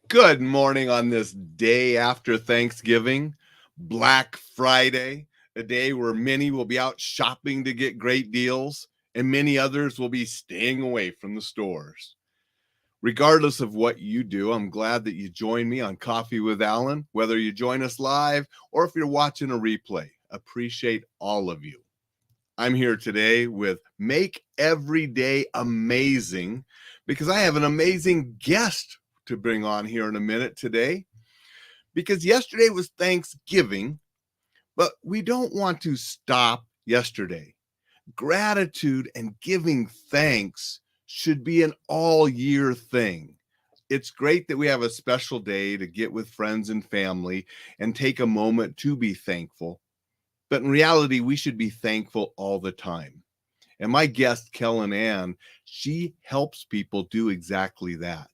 Good morning on this day after Thanksgiving, Black Friday, a day where many will be out shopping to get great deals, and many others will be staying away from the stores. Regardless of what you do, I'm glad that you join me on Coffee with Alain, whether you join us live or if you're watching a replay. Appreciate all of you. I'm here today with Make Every Day Amazing because I have an amazing guest to bring on here in a minute today. Because yesterday was Thanksgiving, but we don't want to stop yesterday. Gratitude and giving thanks should be an all year thing. It's great that we have a special day to get with friends and family and take a moment to be thankful. But in reality, we should be thankful all the time. And my guest, Kellen Ann, she helps people do exactly that.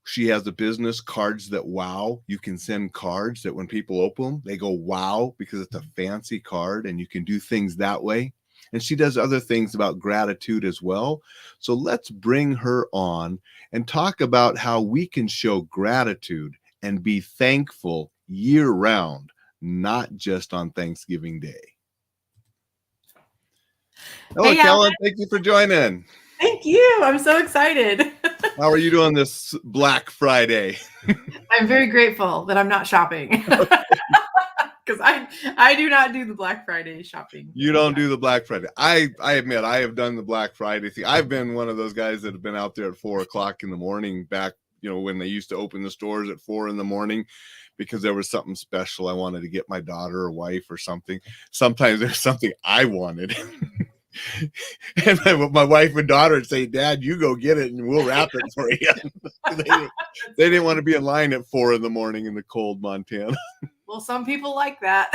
She has a business, Cards That Wow. You can send cards that when people open them, they go wow because it's a fancy card and you can do things that way. And she does other things about gratitude as well. So let's bring her on and talk about how we can show gratitude and be thankful year round, not just on Thanksgiving Day. Hello, Hey, Alain. Kellen. Thank you for joining. Thank you. I'm so excited. How are you doing this Black Friday? I'm very grateful that I'm not shopping because I do not do the Black Friday shopping. You don't do the Black Friday. I admit I have done the Black Friday thing. I've been one of those guys that have been out there at 4:00 in the morning back, when they used to open the stores at 4 in the morning because there was something special I wanted to get my daughter or wife or something. Sometimes there's something I wanted. And my wife and daughter would say, Dad, you go get it and we'll wrap it for you. They didn't want to be in line at 4 in the morning in the cold Montana. Well, some people like that.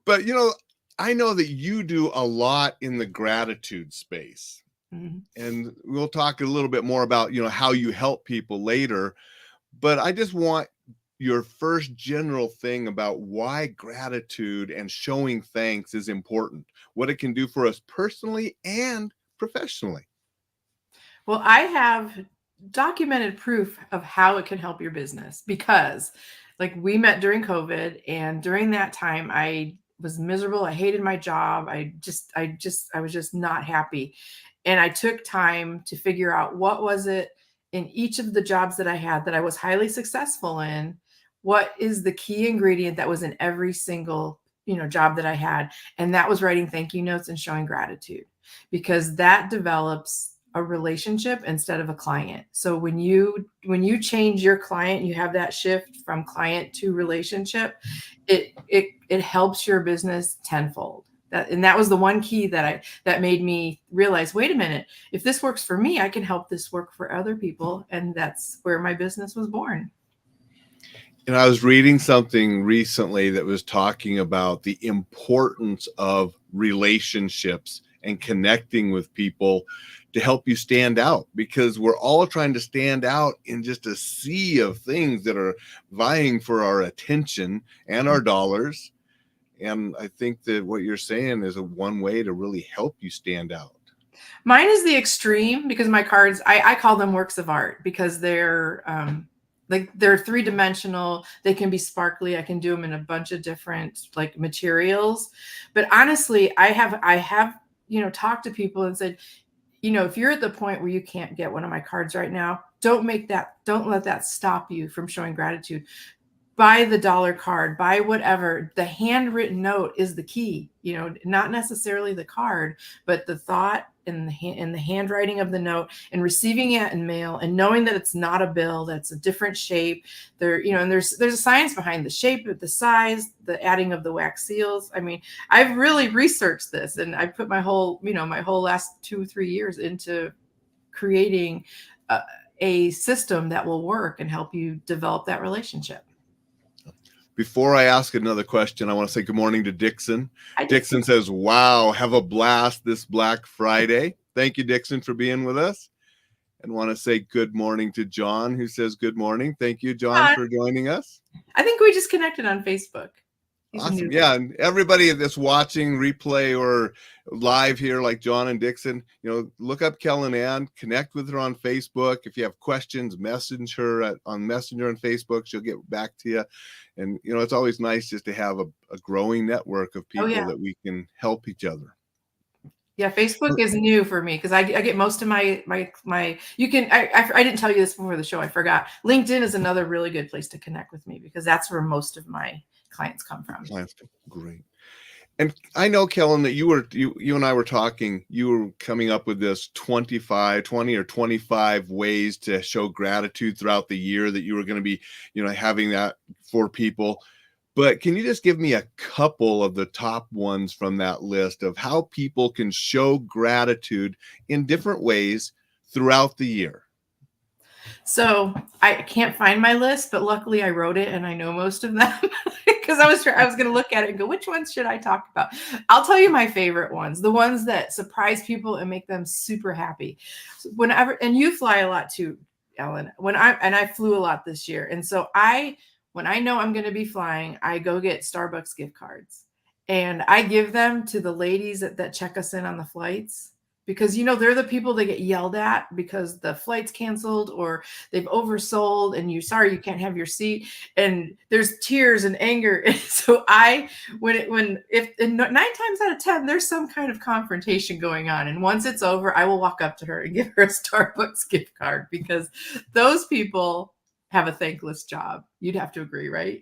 But, I know that you do a lot in the gratitude space. Mhm. And we'll talk a little bit more about, how you help people later. But I just want your first general thing about why gratitude and showing thanks is important, what it can do for us personally and professionally. Well, I have documented proof of how it can help your business because like we met during COVID and during that time I was miserable. I hated my job. I was just not happy. And I took time to figure out what was it in each of the jobs that I had that I was highly successful in. What is the key ingredient that was in every single, job that I had? And that was writing thank you notes and showing gratitude because that develops a relationship instead of a client. So when you change your client, you have that shift from client to relationship, it helps your business tenfold. That was the one key that made me realize, wait a minute, if this works for me, I can help this work for other people. And that's where my business was born. And I was reading something recently that was talking about the importance of relationships and connecting with people to help you stand out, because we're all trying to stand out in just a sea of things that are vying for our attention and our dollars. And I think that what you're saying is one way to really help you stand out. Mine is the extreme because my cards, I call them works of art because they're like they're 3-dimensional. They can be sparkly. I can do them in a bunch of different like materials. But honestly, I have talked to people and said, if you're at the point where you can't get one of my cards right now, don't let that stop you from showing gratitude. Buy the dollar card, buy whatever. The handwritten note is the key, not necessarily the card, but the thought and the handwriting of the note and receiving it in mail and knowing that it's not a bill, that's a different shape. And there's a science behind the shape, the size, the adding of the wax seals. I mean, I've really researched this and I put my whole last 2-3 years into creating a system that will work and help you develop that relationship. Before I ask another question, I want to say good morning to Dixon. Hi, Dixon says, wow, have a blast this Black Friday. Thank you, Dixon, for being with us. And want to say good morning to John, who says good morning. Thank you, John, for joining us. I think we just connected on Facebook. He's a Awesome. new Yeah. And everybody that's watching replay or live here, like John and Dixon, look up Kellen Ann, connect with her on Facebook. If you have questions, message her on Messenger and Facebook. She'll get back to you. And, it's always nice just to have a growing network of Oh people yeah. that we can help each other. Yeah, Facebook is new for me because I get most of my you can I didn't tell you this before the show. I forgot. LinkedIn is another really good place to connect with me because that's where most of my clients come from. Great. And I know, Kellen, that you and I were talking, you were coming up with this 20 or 25 ways to show gratitude throughout the year that you were going to be, having that for people. But can you just give me a couple of the top ones from that list of how people can show gratitude in different ways throughout the year? So I can't find my list, but luckily I wrote it and I know most of them because I was going to look at it and go, which ones should I talk about? I'll tell you my favorite ones, the ones that surprise people and make them super happy. Whenever, and you fly a lot too, Ellen. I flew a lot this year, and so when I know I'm going to be flying, I go get Starbucks gift cards and I give them to the ladies that check us in on the flights. Because they're the people that get yelled at because the flight's canceled or they've oversold and you can't have your seat and there's tears and anger. And so if 9 times out of 10 there's some kind of confrontation going on, and once it's over, I will walk up to her and give her a Starbucks gift card because those people have a thankless job. You'd have to agree, right?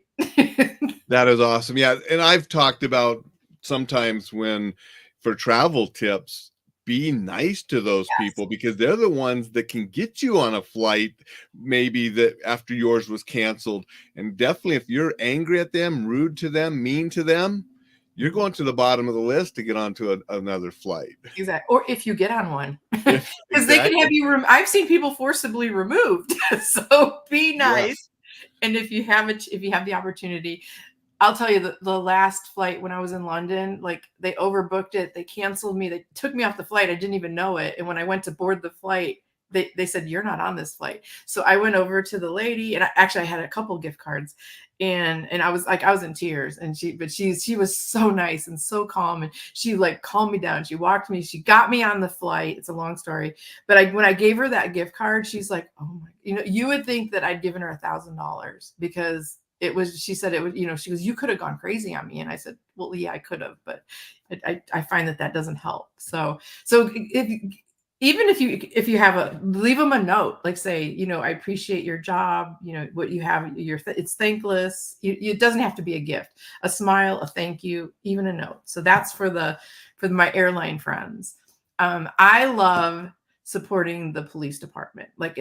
That is awesome. Yeah, and I've talked about sometimes for travel tips, be nice to those people because they're the ones that can get you on a flight maybe that after yours was canceled. And definitely if you're angry at them, rude to them, mean to them, you're going to the bottom of the list to get onto another flight. Exactly. Or if you get on one, because they can have you. I've seen people forcibly removed. So be nice. Yes. And if you have the opportunity, I'll tell you the last flight when I was in London, like they overbooked it. They canceled me. They took me off the flight. I didn't even know it. And when I went to board the flight, they said, you're not on this flight. So I went over to the lady and I had a couple gift cards and I was in tears, and she was so nice and so calm. And she like calmed me down. She walked me, she got me on the flight. It's a long story. But when I gave her that gift card, she's like, oh my, you would think that I'd given her $1,000 because she said it was, she goes, you could have gone crazy on me. And I said, well, yeah, I could have, but I find that doesn't help. So even if you have leave them a note, like say, I appreciate your job, what you have, it's thankless. It doesn't have to be a gift, a smile, a thank you, even a note. So that's for my airline friends. I love supporting the police department. Like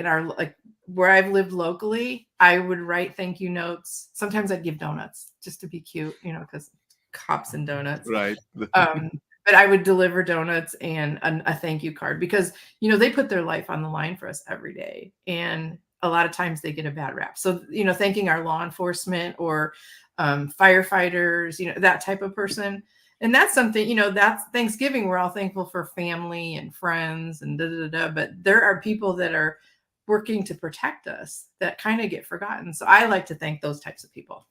where I've lived locally, I would write thank you notes. Sometimes I'd give donuts just to be cute, because cops and donuts. Right. But I would deliver donuts and a thank you card because, they put their life on the line for us every day. And a lot of times they get a bad rap. So, thanking our law enforcement or firefighters, that type of person. And that's something, that's Thanksgiving. We're all thankful for family and friends and but there are people that are working to protect us that kind of get forgotten. So I like to thank those types of people.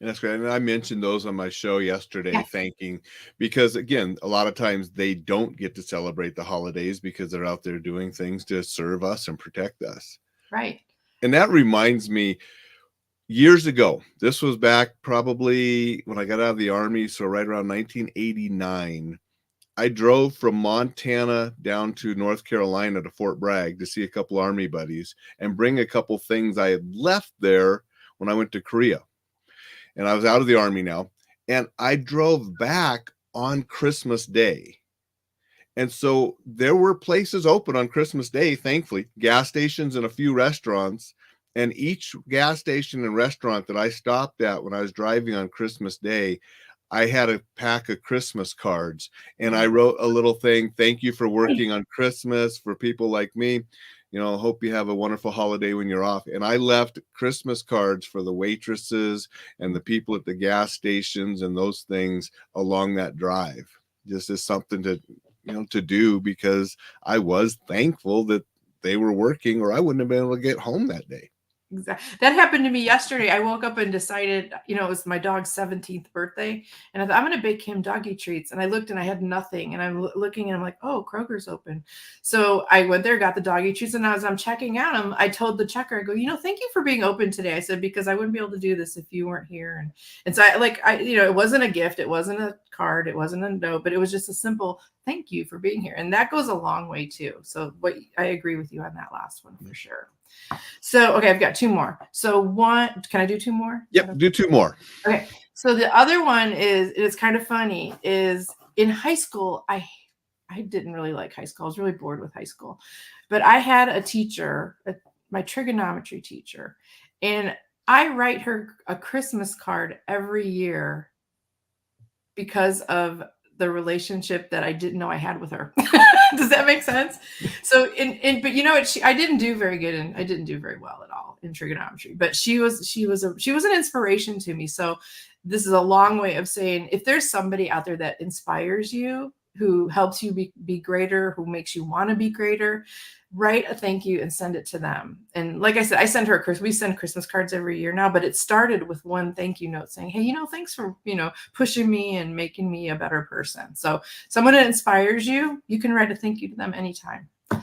That's great. And I mentioned those on my show yesterday, thanking, because again, a lot of times they don't get to celebrate the holidays because they're out there doing things to serve us and protect us. Right. And that reminds me, years ago, this was back probably when I got out of the Army, so right around 1989, I drove from Montana down to North Carolina to Fort Bragg to see a couple Army buddies and bring a couple things I had left there when I went to Korea. And I was out of the Army now, and I drove back on Christmas Day. And so there were places open on Christmas Day, thankfully, gas stations and a few restaurants. And each gas station and restaurant that I stopped at when I was driving on Christmas Day, I had a pack of Christmas cards, and I wrote a little thing, thank you for working on Christmas for people like me. Hope you have a wonderful holiday when you're off. And I left Christmas cards for the waitresses and the people at the gas stations and those things along that drive, just as something to do because I was thankful that they were working or I wouldn't have been able to get home that day. Exactly. That happened to me yesterday. I woke up and decided, it was my dog's 17th birthday. And I thought, I'm going to bake him doggy treats. And I looked and I had nothing. And I'm looking and I'm like, oh, Kroger's open. So I went there, got the doggy treats. And as I'm checking out them, I told the checker, I go, thank you for being open today. I said, because I wouldn't be able to do this if you weren't here. And so it wasn't a gift. It wasn't a card. It wasn't a note, but it was just a simple thank you for being here. And that goes a long way too. So I agree with you on that last one for sure. So, okay, I've got two more. So can I do two more? Yep, do two more. Okay. So the other one it's kind of funny, is in high school, I didn't really like high school. I was really bored with high school. But I had a teacher, my trigonometry teacher, and I write her a Christmas card every year because of the relationship that I didn't know I had with her. Does that make sense? So but I didn't do very good, and I didn't do very well at all in trigonometry, but she was an inspiration to me. So this is a long way of saying, if there's somebody out there that inspires you, who helps you be greater, who makes you want to be greater, write a thank you and send it to them. And like I said, we send Christmas cards every year now, but it started with one thank you note saying, hey, thanks for, pushing me and making me a better person. So someone that inspires you, you can write a thank you to them anytime. Nice.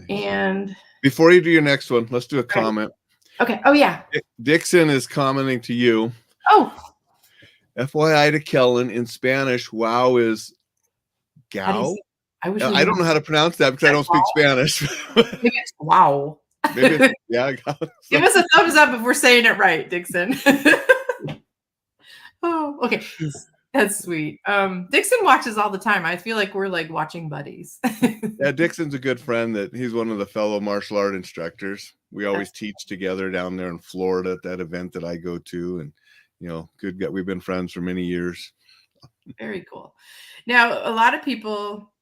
And before you do your next one, let's do a comment. Okay. Oh yeah. Dixon is commenting to you. Oh. FYI to Kellen, in Spanish, wow is gal. I don't know how to pronounce that because I don't speak Spanish. Maybe it's wow. Maybe yeah. Give us a thumbs up if we're saying it right, Dixon. Oh, okay. That's sweet. Dixon watches all the time. I feel like we're like watching buddies. Yeah, Dixon's a good friend. He's one of the fellow martial art instructors. We always teach together down there in Florida at that event that I go to, and good guy. We've been friends for many years. Very cool. Now, a lot of people,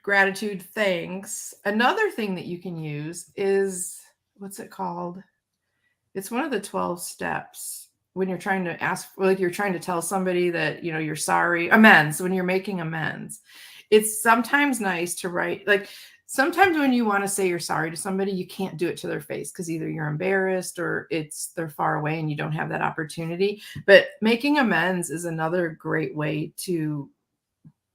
gratitude, thanks. Another thing that you can use is, what's it called? It's one of the 12 steps when you're trying to you're trying to tell somebody that, you're sorry. Amends, when you're making amends. It's sometimes nice to write, sometimes when you want to say you're sorry to somebody, you can't do it to their face because either you're embarrassed or they're far away and you don't have that opportunity. But making amends is another great way to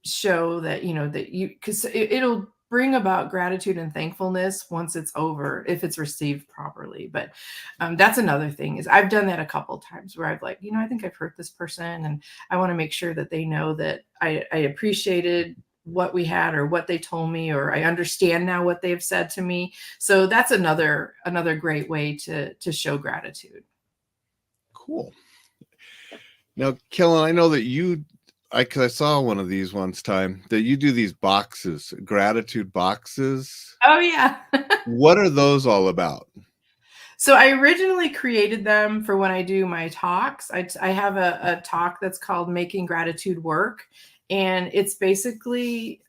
show that, because it'll bring about gratitude and thankfulness once it's over, if it's received properly. But that's another thing, is I've done that a couple of times where I've I think I've hurt this person, and I want to make sure that they know that I appreciated what we had or what they told me, or I understand now what they've said to me. So that's another great way to show gratitude. Cool. Now, Kellen, I know that because I saw one of these once time, that you do these boxes, gratitude boxes. Oh yeah. What are those all about? So I originally created them for when I do my talks. I have a talk that's called Making Gratitude Work. And it's basically,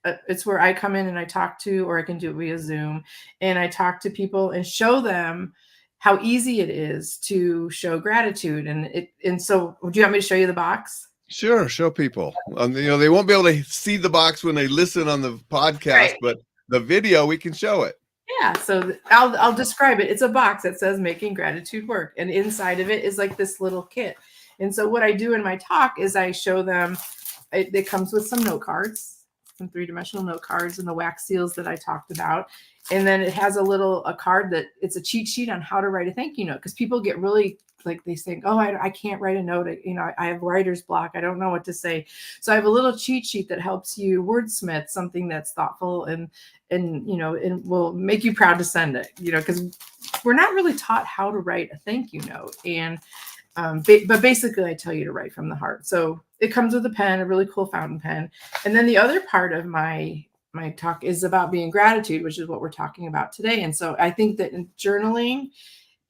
it's where I come in and I talk to, or I can do it via Zoom, and I talk to people and show them how easy it is to show gratitude. And so, do you want me to show you the box? Sure, show people. They won't be able to see the box when they listen on the podcast, right, but the video, we can show it. Yeah, so I'll describe it. It's a box that says Making Gratitude Work, and inside of it is like this little kit. And so what I do in my talk is I show them, it comes with some note cards, some 3-dimensional note cards, and the wax seals that I talked about. And then it has a card that it's a cheat sheet on how to write a thank you note, because people get really, they think, oh, I can't write a note. I have writer's block. I don't know what to say. So I have a little cheat sheet that helps you wordsmith something that's thoughtful and will make you proud to send it, because we're not really taught how to write a thank you note. And but basically I tell you to write from the heart. So it comes with a pen, a really cool fountain pen. And then the other part of my talk is about being gratitude, which is what we're talking about today. And so I think that journaling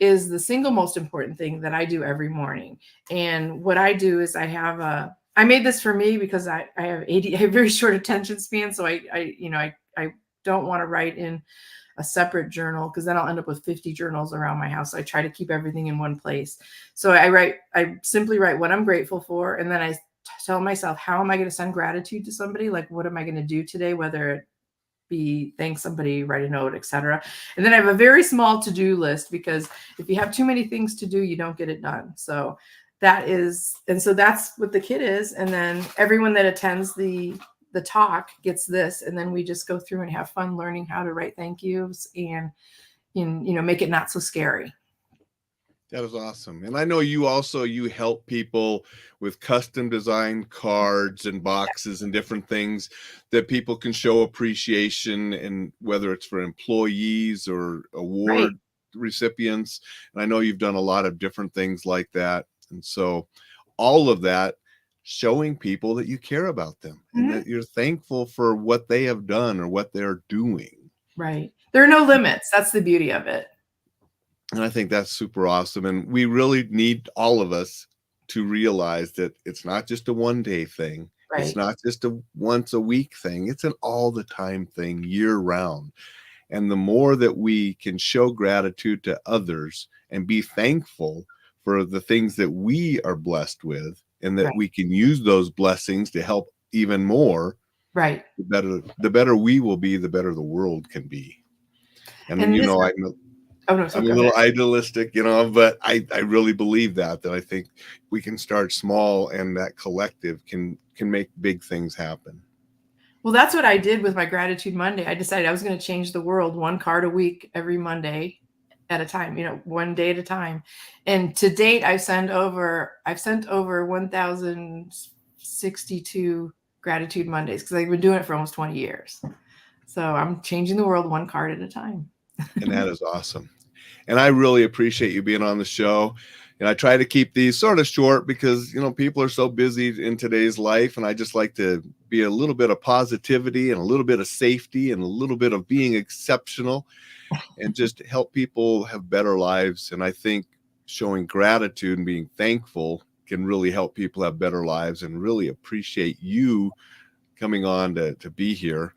is the single most important thing that I do every morning. And what I do is I made this for me because I have very short attention span. So I don't want to write in a separate journal, because then I'll end up with 50 journals around my house. So I try to keep everything in one place. So I simply write what I'm grateful for. And then I tell myself, how am I going to send gratitude to somebody? Like, what am I going to do today? Whether thank somebody, write a note, etc. And then I have a very small to-do list, because if you have too many things to do, you don't get it done. So that's what the kit is. And then everyone that attends the talk gets this, and then we just go through and have fun learning how to write thank yous and make it not so scary. That is awesome. And I know you help people with custom designed cards and boxes and different things that people can show appreciation, and whether it's for employees or award recipients. And I know you've done a lot of different things like that. And so all of that, showing people that you care about them and that you're thankful for what they have done or what they're doing. Right. There are no limits. That's the beauty of it. And I think that's super awesome. And we really need all of us to realize that it's not just a one-day thing. Right. It's not just a once a week thing. It's an all the time thing, year round. And the more that we can show gratitude to others and be thankful for the things that we are blessed with, and that we can use those blessings to help even more, right, the better we will be, the better the world can be. And I'm a little idealistic, but I really believe that I think we can start small, and that collective can make big things happen. Well, that's what I did with my Gratitude Monday. I decided I was going to change the world one card a week, every Monday at a time, one day at a time. And to date, I've sent over 1,062 Gratitude Mondays, because I've been doing it for almost 20 years. So I'm changing the world one card at a time. And that is awesome. And I really appreciate you being on the show. And I try to keep these sort of short because, people are so busy in today's life. And I just like to be a little bit of positivity and a little bit of safety and a little bit of being exceptional, and just help people have better lives. And I think showing gratitude and being thankful can really help people have better lives, and really appreciate you coming on to be here.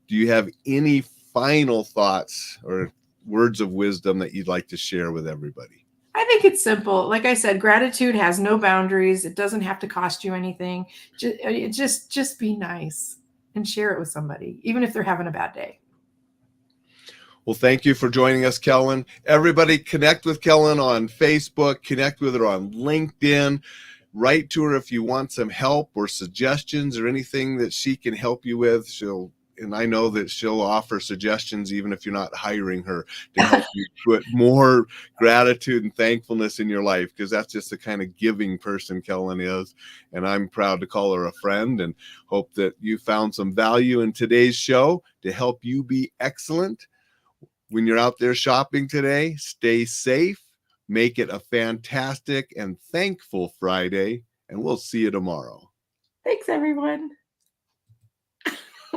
Do you have any final thoughts or words of wisdom that you'd like to share with everybody? I think it's simple. Like I said, gratitude has no boundaries. It doesn't have to cost you anything. Just be nice and share it with somebody, even if they're having a bad day. Well, thank you for joining us, Kellen. Everybody, connect with Kellen on Facebook, connect with her on LinkedIn. Write to her if you want some help or suggestions or anything that she can help you with. And I know that she'll offer suggestions even if you're not hiring her, to help you put more gratitude and thankfulness in your life, because that's just the kind of giving person Kellen is. And I'm proud to call her a friend, and hope that you found some value in today's show to help you be excellent. When you're out there shopping today, stay safe, make it a fantastic and thankful Friday, and we'll see you tomorrow. Thanks, everyone.